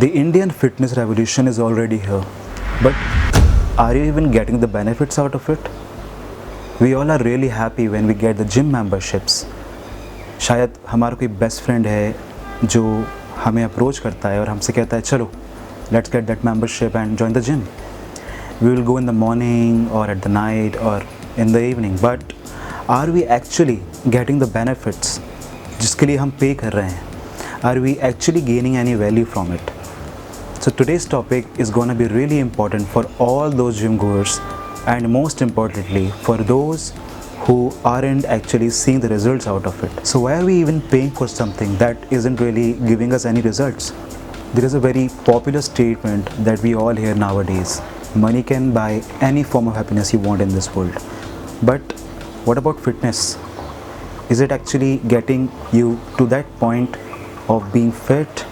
The Indian fitness revolution is already here, but are you even getting the benefits out of it? We all are really happy when we get the gym memberships. शायद हमारा कोई best friend है जो हमें approach करता है और हमसे कहता है चलो let's get that membership and join the gym. We will go in the morning or at the night or in the evening, but are we actually getting the benefits जिसके लिए हम पे कर रहे हैं? Are we actually gaining any value from it? So today's topic is going to be really important for all those gym goers and most importantly for those who aren't actually seeing the results out of it. So why are we even paying for something that isn't really giving us any results? There is a very popular statement that we all hear nowadays. Money can buy any form of happiness you want in this world. But what about fitness? Is it actually getting you to that point of being fit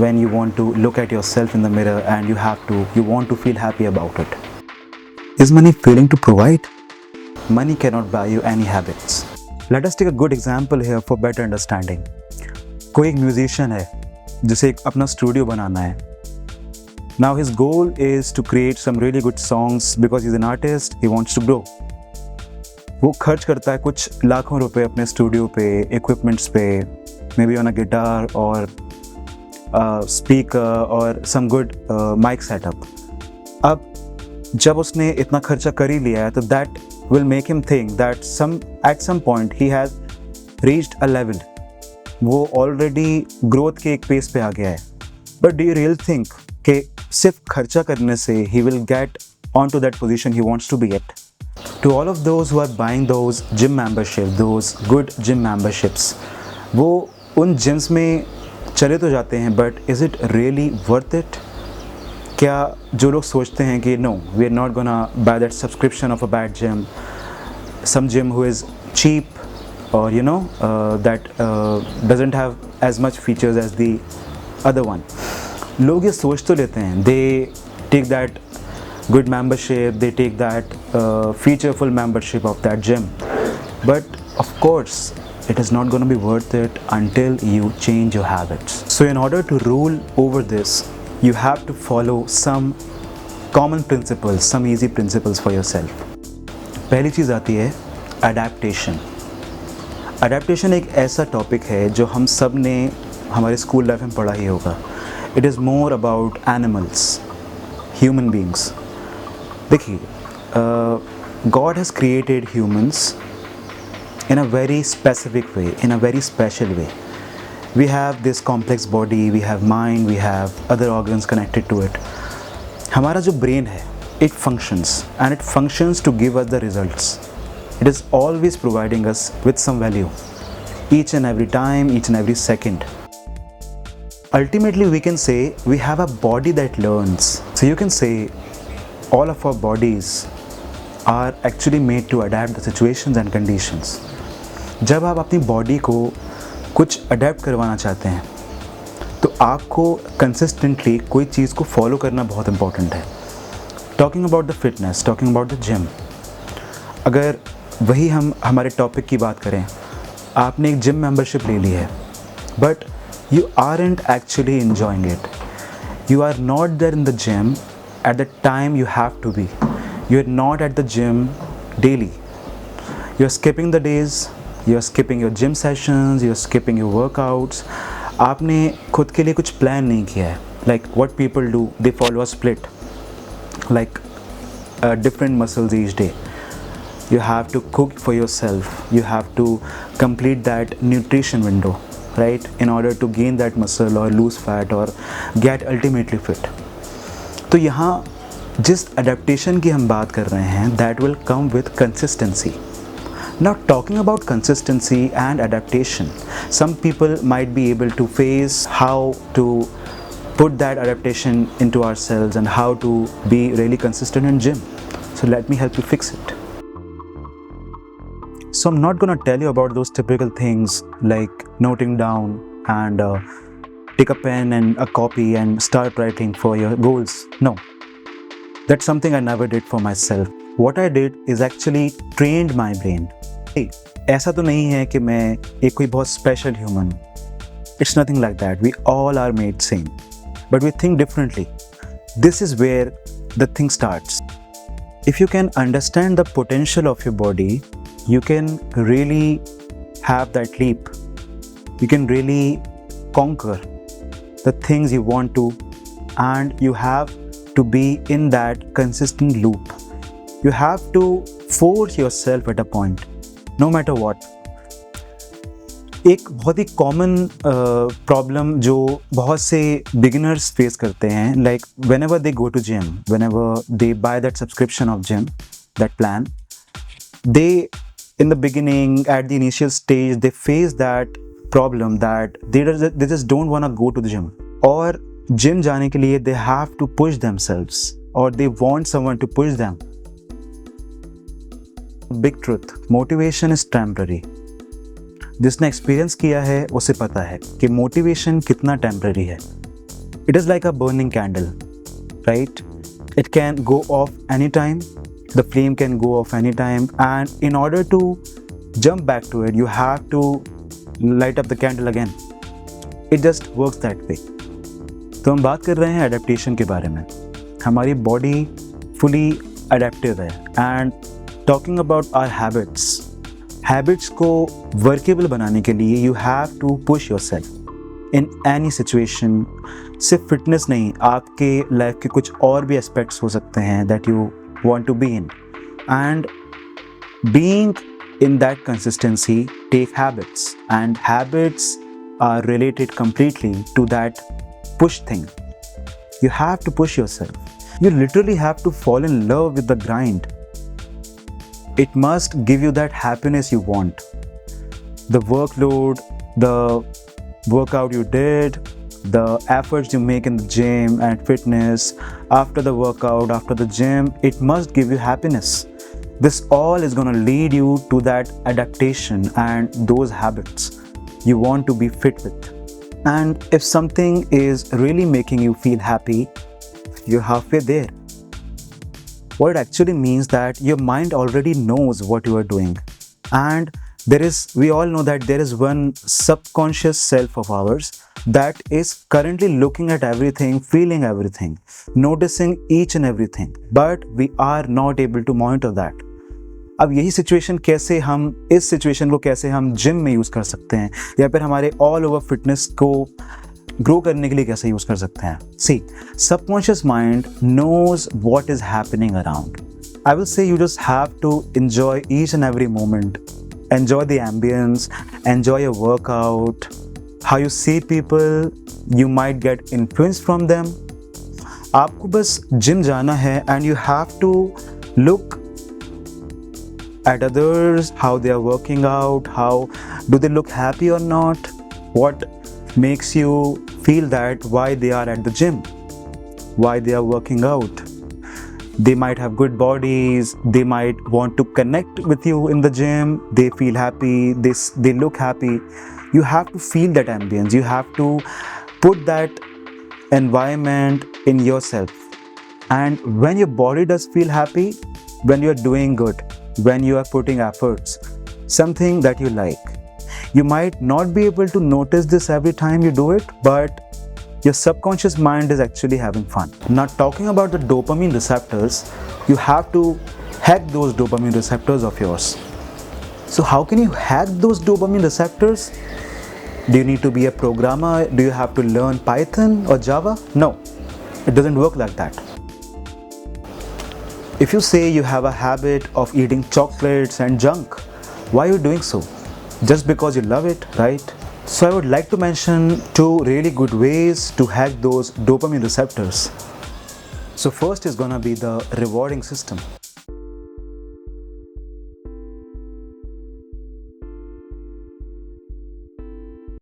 when you want to look at yourself in the mirror and you want to feel happy about it? Is money failing to provide? Money cannot buy you any habits. Let us take a good example here for better understanding. कोई एक musician है जिसे एक अपना studio बनाना है. Now his goal is to create some really good songs because he's an artist, he wants to grow. वो खर्च करता है कुछ लाखों रुपए अपने स्टूडियो पे, इक्विपमेंट्स पे, maybe on a guitar or speaker और सम गुड माइक सेटअप. अब जब उसने इतना खर्चा कर ही लिया है तो that will make him think that at some point he has reached a level. वो ऑलरेडी ग्रोथ के एक पेस पे आ गया है. But do you real think कि सिर्फ खर्चा करने से ही will get on to that position he wants to be at? To all of those who are buying those gym membership, those good gym memberships, वो उन जिम्स में चले तो जाते हैं but is it really worth it? क्या जो लोग सोचते हैं कि no we are not gonna buy that subscription of a bad gym, some gym who is cheap और you know that doesn't have as much features as the other one, लोग ये सोच तो लेते हैं. They take that good membership, they take that featureful membership of that gym, but of course it is not going to be worth it until you change your habits. So in order to rule over this, you have to follow some common principles, some easy principles for yourself. पहली चीज़ आती है adaptation. Adaptation एक ऐसा topic है जो हम सब ने हमारे स्कूल लाइफ में पढ़ा ही होगा. It is more about animals, human beings. देखिए, God has created humans in a very specific way, in a very special way. We have this complex body, we have mind, we have other organs connected to it. हमारा जो brain है, it functions and it functions to give us the results. It is always providing us with some value, each and every time, each and every second. Ultimately, we can say we have a body that learns. So you can say all of our bodies are actually made to adapt the situations and conditions. जब आप अपनी body को कुछ adapt करवाना चाहते हैं तो आपको कंसिस्टेंटली कोई चीज़ को फॉलो करना बहुत इंपॉर्टेंट है. Talking about the fitness, talking about the gym, अगर वही हम हमारे टॉपिक की बात करें, आपने एक जिम मेंबरशिप ले ली है but you aren't actually enjoying it. You are not there in the gym at the time you have to be. You are not at the gym daily. You are skipping the days, you are skipping your gym sessions, you are skipping your workouts. आपने खुद के लिए कुछ plan नहीं किया है. Like what people do, they follow a split, like different muscles each day. You have to cook for yourself. You have to complete that nutrition window, right? In order to gain that muscle or lose fat or get ultimately fit. तो यहाँ जिस adaptation की हम बात कर रहे हैं that will come with consistency. Now talking about consistency and adaptation, some people might be able to face how to put that adaptation into ourselves and how to be really consistent in gym. So let me help you fix it. So I'm not gonna tell you about those typical things like noting down and take a pen and a copy and start writing for your goals. No, that's something I never did for myself. What I did is actually trained my brain. Hey, ऐसा तो नहीं है कि मैं एक कोई बहुत special human. It's nothing like that. We all are made same. but we think differently. This is where the thing starts. If you can understand the potential of your body, you can really have that leap. You can really conquer the things you want to, and you have to be in that consistent loop. You have to force yourself at a point, no matter what. एक बहुत ही common problem जो बहुत से beginners face करते हैं, like whenever they go to gym, whenever they buy that subscription of gym, that plan, they in the beginning, at the initial stage, they face that problem that they just don't want to go to the gym. और gym जाने के लिए they have to push themselves, or they want someone to push them. Big truth, motivation is temporary. जिसने experience किया है उसे पता है कि मोटिवेशन कितना टेम्पररी है. It is like a burning candle, right? It can go off any time, the flame can go off any time, and in order to jump back to it you have to light up the candle again. It just works that way. तो हम बात कर रहे हैं adaptation के बारे में. हमारी बॉडी फुली अडेप्टिव है, and talking about our habits को वर्केबल बनाने के लिए you have to push yourself in any situation. सिर्फ फिटनेस नहीं, आपके लाइफ के कुछ और भी एस्पेक्ट्स हो सकते हैं that you want to be in, and being in that consistency take habits, and habits are related completely to that push thing. You have to push yourself. You literally have to fall in love with the grind. It must give you that happiness you want. The workload, the workout you did, the efforts you make in the gym and fitness, after the workout, after the gym, it must give you happiness. This all is going to lead you to that adaptation and those habits you want to be fit with. And if something is really making you feel happy, you're halfway there. What it actually means that your mind already knows what you are doing, and we all know that there is one subconscious self of ours that is currently looking at everything, feeling everything, noticing each and everything, but we are not able to monitor that. अब यही situation इस situation को कैसे हम gym में use कर सकते हैं, या फिर हमारे ऑल ओवर फिटनेस को ग्रो करने के लिए कैसे यूज़ कर सकते हैं. See, subconscious mind knows what is happening around. I will say you just have to enjoy each and every moment, enjoy the ambiance, enjoy your workout, how you see people, you might get influence from them. आपको बस gym जाना है, and you have to look at others, how they are working out, how do they look happy or not, what makes you feel that why they are at the gym, why they are working out. They might have good bodies, they might want to connect with you in the gym, they feel happy, they look happy. You have to feel that ambience, you have to put that environment in yourself. And when your body does feel happy, when you are doing good, when you are putting efforts, something that you like, you might not be able to notice this every time you do it, but your subconscious mind is actually having fun. Now, talking about the dopamine receptors, you have to hack those dopamine receptors of yours. So how can you hack those dopamine receptors? Do you need to be a programmer? Do you have to learn Python or Java? No, it doesn't work like that. If you say you have a habit of eating chocolates and junk, why are you doing so? Just because you love it, right? So I would like to mention 2 really good ways to hack those dopamine receptors. So first is gonna be the rewarding system.